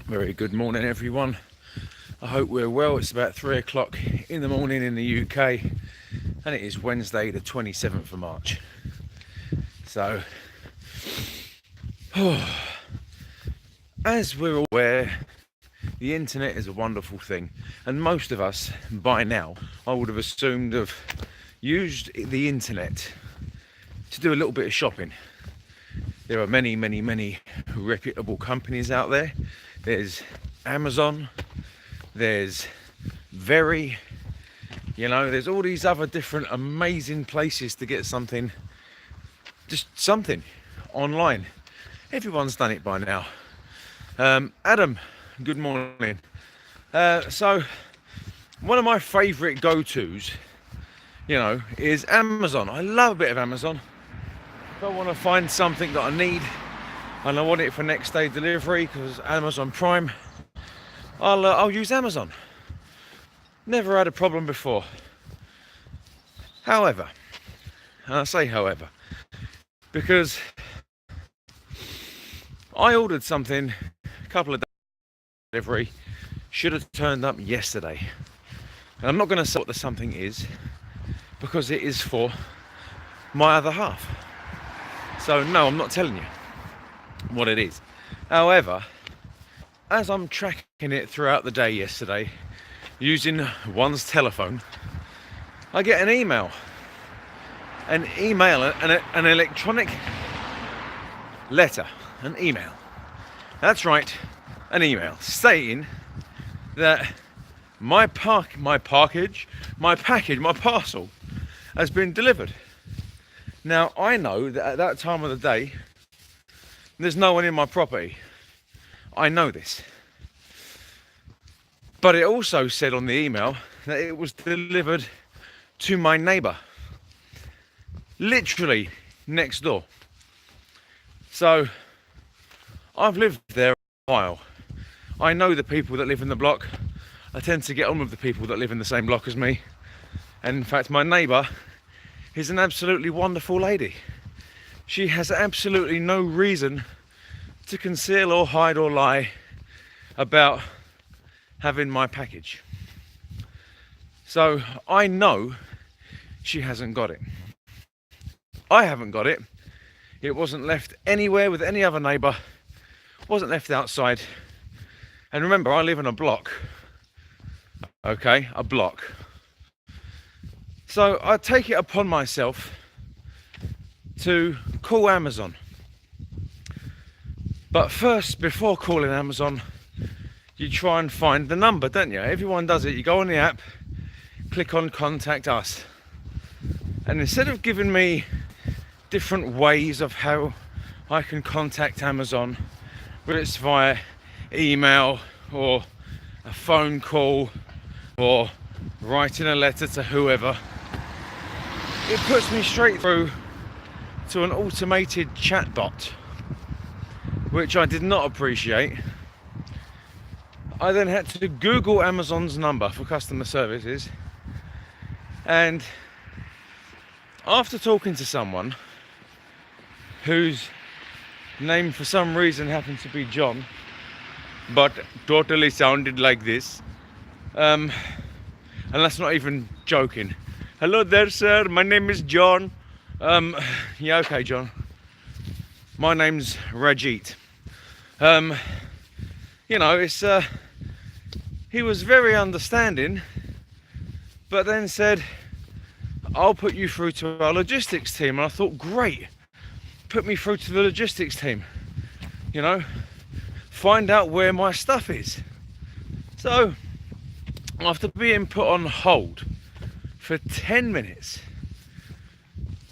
Very good morning, everyone. I hope we're well. It's about 3 o'clock in the morning in the UK, and it is Wednesday, the 27th of March. So, as we're aware, the internet is a wonderful thing, and most of us, by now, I would have assumed, have used the internet to do a little bit of shopping. There are many reputable companies out there. There's Amazon, there's Very, there's all these other different amazing places to get something, just something online. Everyone's done it by now. Adam, good morning. So one of my favourite go-tos, is Amazon. I love a bit of Amazon. If I want to find something that I need and I want it for next day delivery because Amazon Prime, I'll use Amazon. Never had a problem before. However, and I say however, because I ordered something a couple of days delivery, should have turned up yesterday. And I'm not going to say what the something is because it is for my other half. So no, I'm not telling you what it is. However, as I'm tracking it throughout the day yesterday, using one's telephone, I get an email, an electronic letter, an email. That's right, an email stating that my package, my parcel has been delivered. Now, I know that at that time of the day, there's no one in my property. I know this. But it also said on the email that it was delivered to my neighbour. Literally next door. So, I've lived there a while. I know the people that live in the block. I tend to get on with the people that live in the same block as me. And in fact, my neighbour is an absolutely wonderful lady. She has absolutely no reason to conceal or hide or lie about having my package. So I know she hasn't got it. I haven't got it. It wasn't left anywhere with any other neighbour. Wasn't left outside. And remember, I live in a block. Okay, a block. So I take it upon myself to call Amazon. But first, before calling Amazon, you try and find the number, don't you? Everyone does it. You go on the app, click on contact us. And instead of giving me different ways of how I can contact Amazon, whether it's via email or a phone call or writing a letter to whoever, it puts me straight through to an automated chatbot, which I did not appreciate. I then had to Google Amazon's number for customer services, and after talking to someone whose name for some reason happened to be John, but totally sounded like this, and that's not even joking. Hello there, sir. My name is John. Yeah, okay, John. My name's Rajit. It's he was very understanding, but then said, I'll put you through to our logistics team. And I thought, great, put me through to the logistics team. Find out where my stuff is. So, after being put on hold for 10 minutes,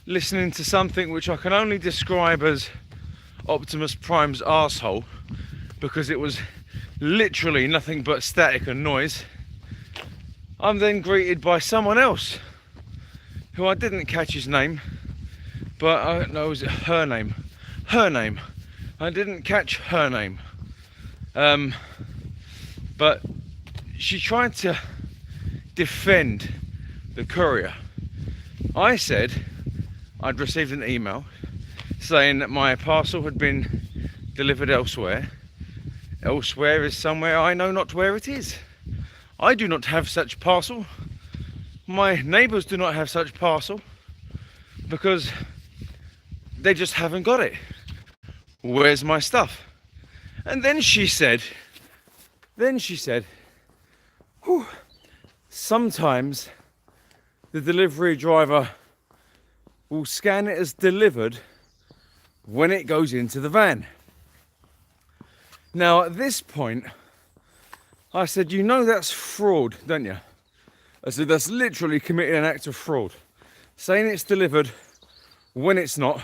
listening to something which I can only describe as Optimus Prime's arsehole, because it was literally nothing but static and noise, I'm then greeted by someone else who I didn't catch his name, but I don't know, was it her name? Her name. I didn't catch her name. But she tried to defend the courier. I said I'd received an email saying that my parcel had been delivered elsewhere, Elsewhere is somewhere I know not where it is. I do not have such parcel. My neighbours do not have such parcel because they just haven't got it. Where's my stuff? And then she said, whew, sometimes the delivery driver will scan it as delivered when it goes into the van. Now at this point, I said, you know that's fraud, don't you? I said, that's literally committing an act of fraud. Saying it's delivered when it's not,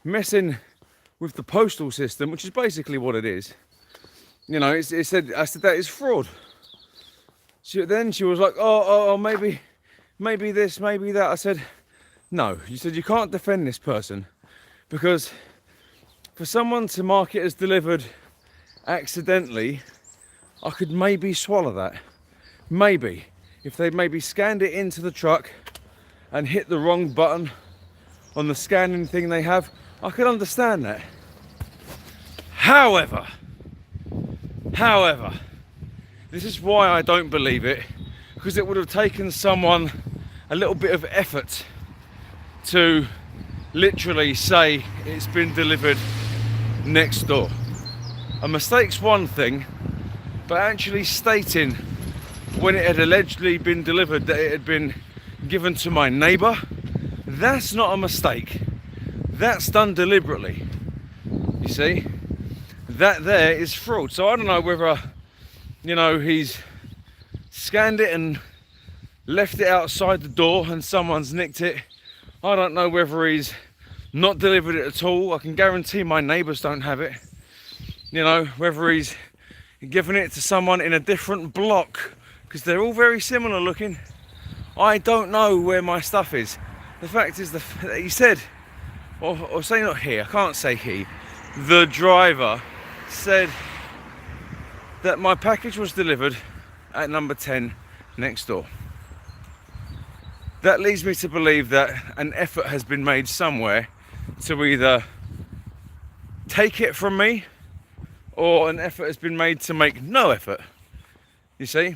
messing with the postal system, which is basically what it is. You know, I said that is fraud. Then she was like, oh, maybe this, maybe that. I said, no. You said you can't defend this person because for someone to mark it as delivered accidentally, I could maybe swallow that. Maybe. If they maybe scanned it into the truck and hit the wrong button on the scanning thing they have, I could understand that. However, this is why I don't believe it, because it would have taken someone a little bit of effort to literally say it's been delivered next door. A mistake's one thing, but actually stating when it had allegedly been delivered that it had been given to my neighbour, that's not a mistake. That's done deliberately. You see? That there is fraud. So I don't know whether, you know, he's scanned it and left it outside the door and someone's nicked it. I don't know whether he's not delivered it at all. I can guarantee my neighbours don't have it. You know, whether he's given it to someone in a different block, because they're all very similar looking. I don't know where my stuff is. The fact is that he said, or say not he, I can't say he, the driver said that my package was delivered at number 10 next door. That leads me to believe that an effort has been made somewhere to either take it from me or an effort has been made to make no effort. You see?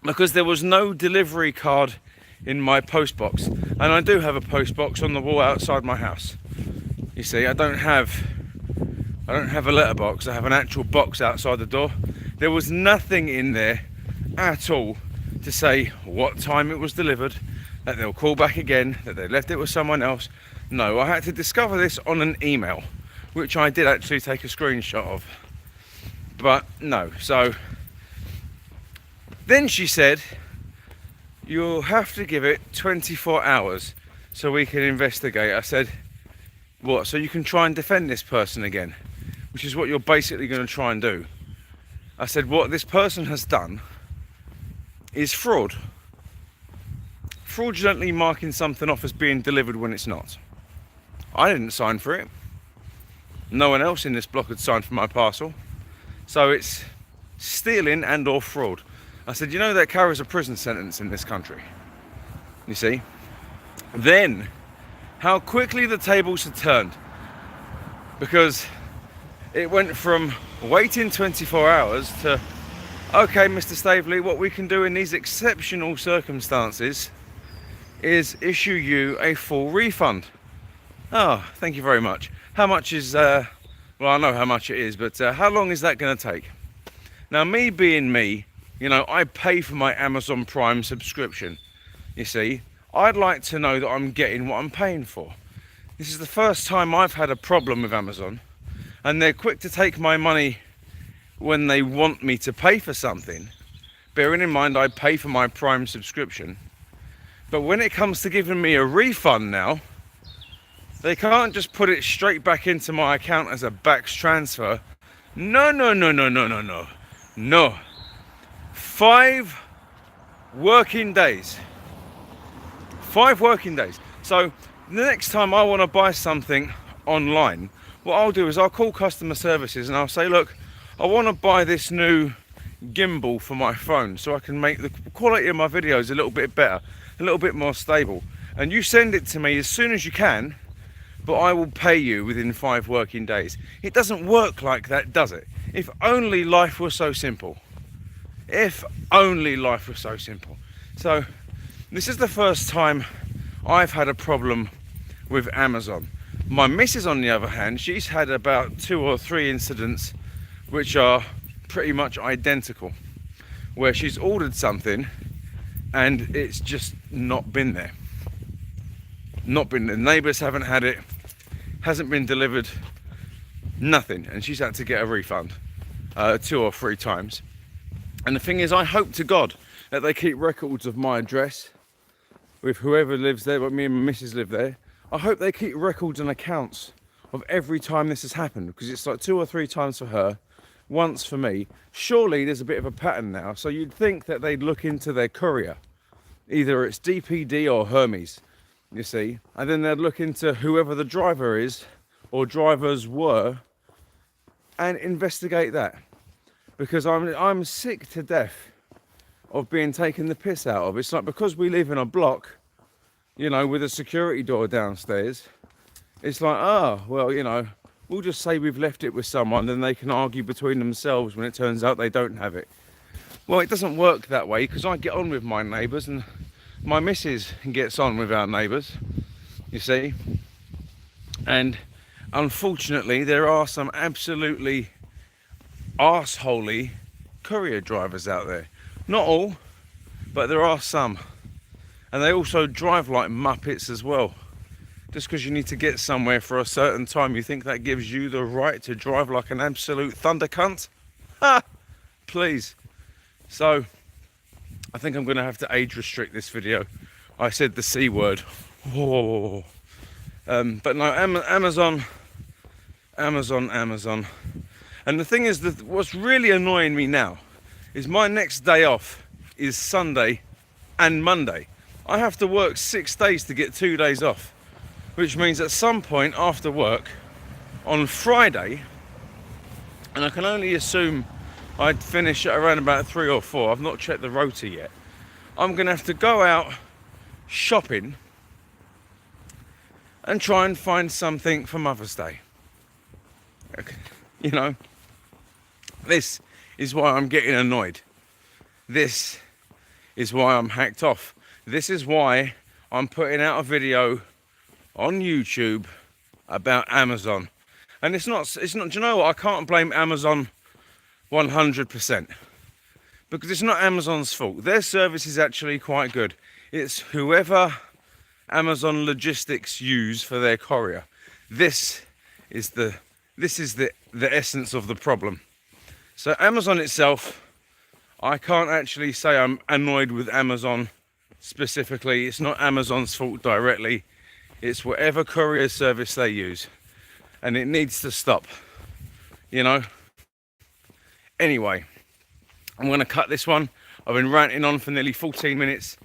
Because there was no delivery card in my post box, and I do have a post box on the wall outside my house. You see, I don't have a letterbox. I have an actual box outside the door. There was nothing in there at all to say what time it was delivered, that they'll call back again, that they left it with someone else. No, I had to discover this on an email, which I did actually take a screenshot of. But no, so then she said, you'll have to give it 24 hours so we can investigate. I said, what, so you can try and defend this person again? Which is what you're basically going to try and do. I said, what this person has done is fraud. Fraudulently marking something off as being delivered when it's not. I didn't sign for it. No one else in this block had signed for my parcel. So it's stealing and or fraud. I said, you know that carries a prison sentence in this country. You see? Then, how quickly the tables had turned. Because it went from waiting 24 hours to, okay, Mr. Staveley, what we can do in these exceptional circumstances is issue you a full refund. Oh, thank you very much. How much is, well, I know how much it is, but how long is that going to take? Now, me being me, you know, I pay for my Amazon Prime subscription. You see, I'd like to know that I'm getting what I'm paying for. This is the first time I've had a problem with Amazon, and they're quick to take my money when they want me to pay for something. Bearing in mind I pay for my Prime subscription. But when it comes to giving me a refund now, they can't just put it straight back into my account as a BACS transfer. No. No. 5 working days. 5 working days. So the next time I want to buy something online, what I'll do is I'll call customer services and I'll say, look, I want to buy this new gimbal for my phone so I can make the quality of my videos a little bit better, a little bit more stable. And you send it to me as soon as you can, but I will pay you within 5 working days. It doesn't work like that, does it? If only life was so simple. If only life was so simple. So this is the first time I've had a problem with Amazon. My missus, on the other hand, she's had about 2 or 3 incidents which are pretty much identical, where she's ordered something and it's just not been there. Not been there. Neighbours haven't had it, hasn't been delivered, nothing, and she's had to get a refund 2 or 3 times. And the thing is, I hope to God that they keep records of my address with whoever lives there, but me and my missus live there. I hope they keep records and accounts of every time this has happened, because it's like 2 or 3 times for her, once for me. Surely there's a bit of a pattern now, so you'd think that they'd look into their courier. Either it's DPD or Hermes, you see, and then they'd look into whoever the driver is or drivers were and investigate that. Because I'm sick to death of being taken the piss out of. It's like, because we live in a block, you know, with a security door downstairs, it's like, oh, well, you know, we'll just say we've left it with someone, then they can argue between themselves when it turns out they don't have it. Well, it doesn't work that way, because I get on with my neighbours and my missus gets on with our neighbours, you see. And unfortunately, there are some absolutely arseholey courier drivers out there. Not all, but there are some. And they also drive like muppets as well. Just because you need to get somewhere for a certain time, you think that gives you the right to drive like an absolute thunder cunt? Ha! Please. So, I think I'm going to have to age restrict this video. I said the C word. Whoa. But no, Amazon. And the thing is, that what's really annoying me now is my next day off is Sunday and Monday. I have to work 6 days to get 2 days off, which means at some point after work on Friday, and I can only assume I'd finish at around about 3 or 4, I've not checked the rota yet, I'm going to have to go out shopping and try and find something for Mother's Day. You know, this is why I'm getting annoyed. This is why I'm hacked off. This is why I'm putting out a video on YouTube about Amazon. And it's not, do you know what? I can't blame Amazon 100%. Because it's not Amazon's fault. Their service is actually quite good. It's whoever Amazon Logistics use for their courier. This is the essence of the problem. So Amazon itself, I can't actually say I'm annoyed with Amazon specifically. It's not Amazon's fault directly. It's whatever courier service they use. And it needs to stop, you know. Anyway, I'm going to cut this one. I've been ranting on for nearly 14 minutes.